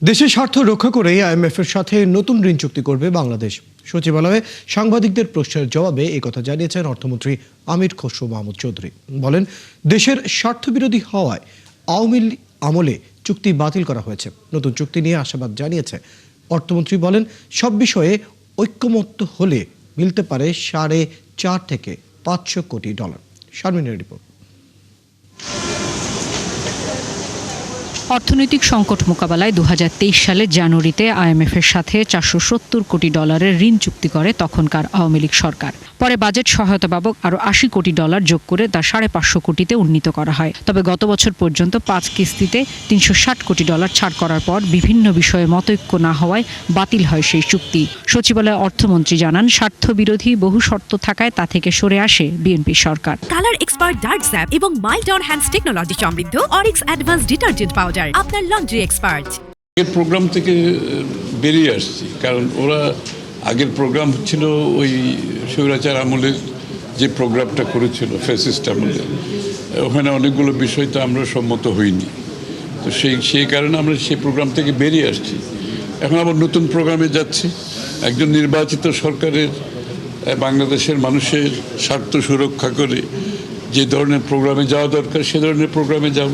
দেশের স্বার্থ রক্ষা করে আইএমএফের সাথে নতুন ঋণ চুক্তি করবে বাংলাদেশ। সচিবালয়ে সাংবাদিকদের প্রশ্নের জবাবে এই কথা জানিয়েছেন অর্থমন্ত্রী আমির খসরু মাহমুদ চৌধুরী। বলেন, দেশের স্বার্থবিরোধী হওয়ায় আওয়ামী আমলে চুক্তি বাতিল করা হয়েছে। নতুন চুক্তি নিয়ে আশাবাদ জানিয়েছে অর্থমন্ত্রী। বলেন, সব বিষয়ে ঐক্যমত্য হলে মিলতে পারে $4.5 থেকে $500 কোটি। শারমিনের রিপোর্ট। অর্থনৈতিক সংকট মোকাবেলায় 2023 সালের জানুয়ারিতে আইএমএফের সাথে $470 কোটি ঋণ চুক্তি করে তখনকার আওয়ামী লীগ সরকার। পরে বাজেট সহায়তা বাবদ আরও $80 কোটি যোগ করে তা $550 কোটিতে উন্নীত করা হয়। তবে গত বছর পর্যন্ত 5 কিস্তিতে $360 কোটি ছাড় করার পর বিভিন্ন বিষয়ে মতৈক্য না হওয়ায় বাতিল হয় সেই চুক্তি। সচিবালয়ে অর্থমন্ত্রী জানান, স্বার্থবিরোধী বহু শর্ত থাকায় তা থেকে সরে আসে বিএনপি সরকার। কালার এক্সপার্ট ডার্ক স্যাপ এবং মাইল্ড অন হ্যান্ডস টেকনোলজি সমৃদ্ধ অরিক্স অ্যাডভান্স ডিটারজেন্ট পাউডার আপনার লন্ড্রি এক্সপার্ট। এর প্রোগ্রাম থেকে বেরিয়ে আসছি, কারণ ওরা আগের প্রোগ্রাম ছিল ওই স্বৈরাচার আমলের যে প্রোগ্রামটা করেছিল ফ্যাসিস্ট আমলে, ওখানে অনেকগুলো বিষয় তো আমরা সম্মত হইনি। তো সেই কারণে আমরা সেই প্রোগ্রাম থেকে বেরিয়ে আসছি। এখন আবার নতুন প্রোগ্রামে যাচ্ছি। একজন নির্বাচিত সরকারের বাংলাদেশের মানুষের স্বার্থ সুরক্ষা করে যে ধরনের প্রোগ্রামে যাওয়া দরকার সে ধরনের প্রোগ্রামে যাব।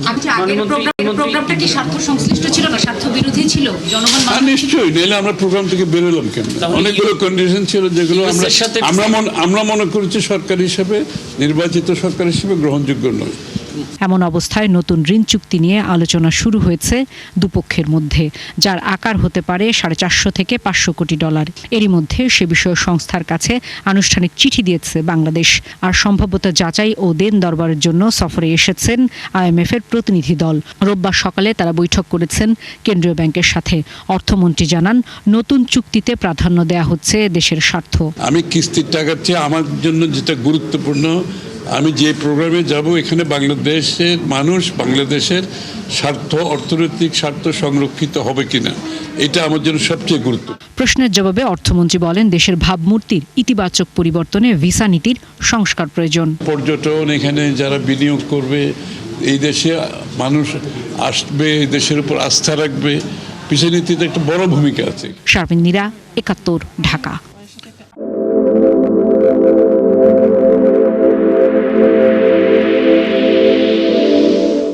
প্রোগ্রামটা কি স্বার্থ সংশ্লিষ্ট ছিল না, স্বার্থ বিরোধী ছিল? জনগণ নিশ্চয়ই, নাহলে আমরা প্রোগ্রাম থেকে বেরোলাম কেন? অনেকগুলো কন্ডিশন ছিল যেগুলো আমরা মনে করেছি সরকার হিসেবে, নির্বাচিত সরকার হিসেবে গ্রহণযোগ্য নয়। এমন অবস্থায় নতুন ঋণ চুক্তি নিয়ে আলোচনা শুরু হয়েছে দুপক্ষের মধ্যে, যার আকার হতে পারে $450 থেকে $500 কোটি। এরই মধ্যে সে বিষয়ে সংস্থার কাছে আনুষ্ঠানিক চিঠি দিয়েছে বাংলাদেশ। আর সম্ভাব্যতা যাচাই ও দেন দরবারের জন্য সফরে এসেছেন আইএমএফের প্রতিনিধি দল। রোববার সকালে তারা বৈঠক করেছেন কেন্দ্রীয় ব্যাংকের সাথে। অর্থমন্ত্রী জানান, নতুন চুক্তিতে প্রাধান্য দেয়া হচ্ছে দেশের স্বার্থ। আমি কিস্তির টাকার চেয়ে আমার জন্য যেটা গুরুত্বপূর্ণ, আমি যে প্রোগ্রামে যাব এখানে বাংলাদেশের মানুষ, বাংলাদেশের স্বার্থ, অর্থনৈতিক স্বার্থ সংরক্ষিত হবে কিনা, এটা আমার জন্য সবচেয়ে গুরুত্বপূর্ণ। প্রশ্নের জবাবে অর্থমন্ত্রী বলেন, দেশের ভাবমূর্তির ইতিবাচক পরিবর্তনে ভিসা নীতির সংস্কার প্রয়োজন। পর্যটন, এখানে যারা বিনিয়োগ করবে, এই দেশে মানুষ আসবে, এই দেশের উপর আস্থা রাখবে, ভিসা নীতিতে একটা বড় ভূমিকা আছে। শারমিন নীরা, 71, ঢাকা।